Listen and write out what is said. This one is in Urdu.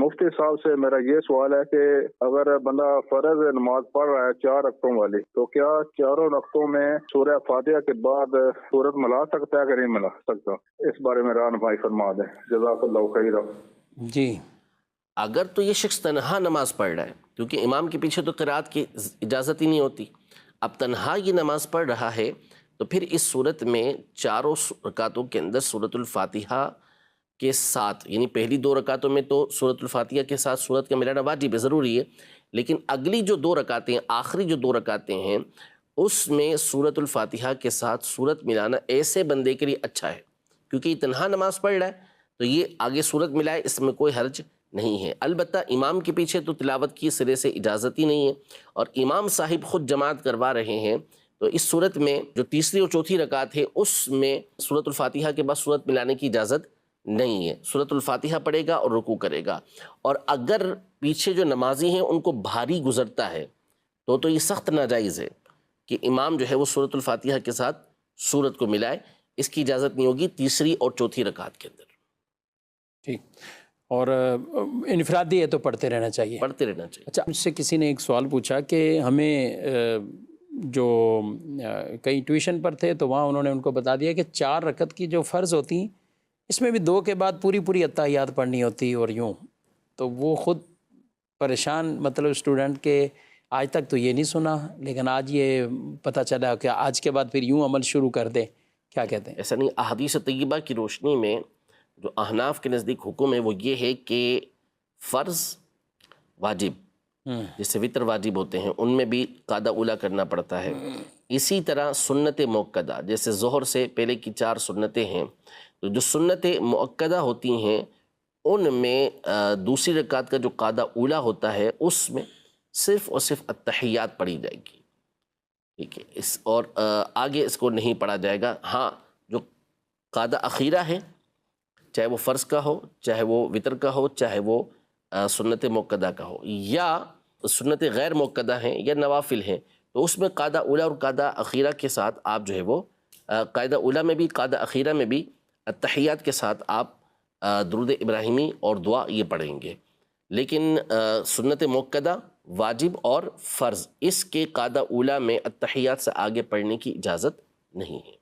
مفتی صاحب سے میرا یہ سوال ہے کہ اگر بندہ فرض نماز پڑھ رہا ہے 4 رکعتوں والی، تو کیا چاروں رکعتوں میں سورہ فاتحہ کے بعد سورت ملا سکتا ہے کہ نہیں ملا سکتا؟ اس بارے میں رہنمائی فرما دیں، جزاک اللہ خیرا۔ جی، اگر تو یہ شخص تنہا نماز پڑھ رہا ہے، کیونکہ امام کے پیچھے تو قرات کی اجازت ہی نہیں ہوتی، اب تنہا یہ نماز پڑھ رہا ہے تو پھر اس صورت میں چاروں رکعتوں کے اندر سورۃ الفاتحہ کے ساتھ، یعنی پہلی 2 رکعتوں میں تو سورۃ الفاتحہ کے ساتھ سورت کا ملانا واجب ہے، ضروری ہے، لیکن اگلی جو 2 رکعتیں ہیں، آخری جو 2 رکعتیں ہیں، اس میں سورۃ الفاتحہ کے ساتھ سورت ملانا ایسے بندے کے لیے اچھا ہے، کیونکہ یہ تنہا نماز پڑھ رہا ہے تو یہ آگے سورت ملائے، اس میں کوئی حرج نہیں ہے۔ البتہ امام کے پیچھے تو تلاوت کی سرے سے اجازت ہی نہیں ہے، اور امام صاحب خود جماعت کروا رہے ہیں، تو اس صورت میں جو تیسری اور چوتھی رکعت ہے اس میں سورۃ الفاتحہ کے بعد سورت ملانے کی اجازت نہیں ہے، سورۃ الفاتحہ پڑھے گا اور رکوع کرے گا۔ اور اگر پیچھے جو نمازی ہیں ان کو بھاری گزرتا ہے تو یہ سخت ناجائز ہے کہ امام جو ہے وہ سورۃ الفاتحہ کے ساتھ سورت کو ملائے، اس کی اجازت نہیں ہوگی تیسری اور چوتھی رکعت کے اندر۔ ٹھیک، اور انفرادی ہے تو پڑھتے رہنا چاہیے، پڑھتے رہنا چاہیے۔ اچھا، مجھ سے کسی نے ایک سوال پوچھا کہ ہمیں جو کئی ٹیوشن پر تھے تو وہاں انہوں نے ان کو بتا دیا کہ 4 رکعت کی جو فرض ہوتی ہیں اس میں بھی 2 کے بعد پوری اتحیات پڑھنی ہوتی اور یوں، تو وہ خود پریشان، مطلب اسٹوڈنٹ کے آج تک تو یہ نہیں سنا، لیکن آج یہ پتہ چلا کہ آج کے بعد پھر یوں عمل شروع کر دیں، کیا کہتے ہیں؟ ایسا نہیں، احادیث طیبہ کی روشنی میں جو احناف کے نزدیک حکم ہے وہ یہ ہے کہ فرض واجب جیسے وتر واجب ہوتے ہیں ان میں بھی قاعدہ اولا کرنا پڑتا ہے، اسی طرح سنت مؤکدہ جیسے ظہر سے پہلے کی 4 سنتیں ہیں، تو جو سنت مؤکدہ ہوتی ہیں ان میں دوسری رکعت کا جو قاعدہ اولا ہوتا ہے اس میں صرف اور صرف التحیات پڑھی جائے گی، ٹھیک ہے، اور آگے اس کو نہیں پڑھا جائے گا۔ ہاں، جو قاعدہ اخیرہ ہے چاہے وہ فرض کا ہو، چاہے وہ وتر کا ہو، چاہے وہ سنت مؤکدہ کا ہو، یا سنت غیر مؤکدہ ہیں یا نوافل ہیں، تو اس میں قاعدہ اولا اور قاعدہ اخیرہ کے ساتھ آپ جو ہے وہ قاعدہ اولا میں بھی قاعدہ اخیرہ میں بھی التحیات کے ساتھ آپ درود ابراہیمی اور دعا یہ پڑھیں گے، لیکن سنت مؤکدہ واجب اور فرض اس کے قاعدہ اولا میں التحیات سے آگے پڑھنے کی اجازت نہیں ہے۔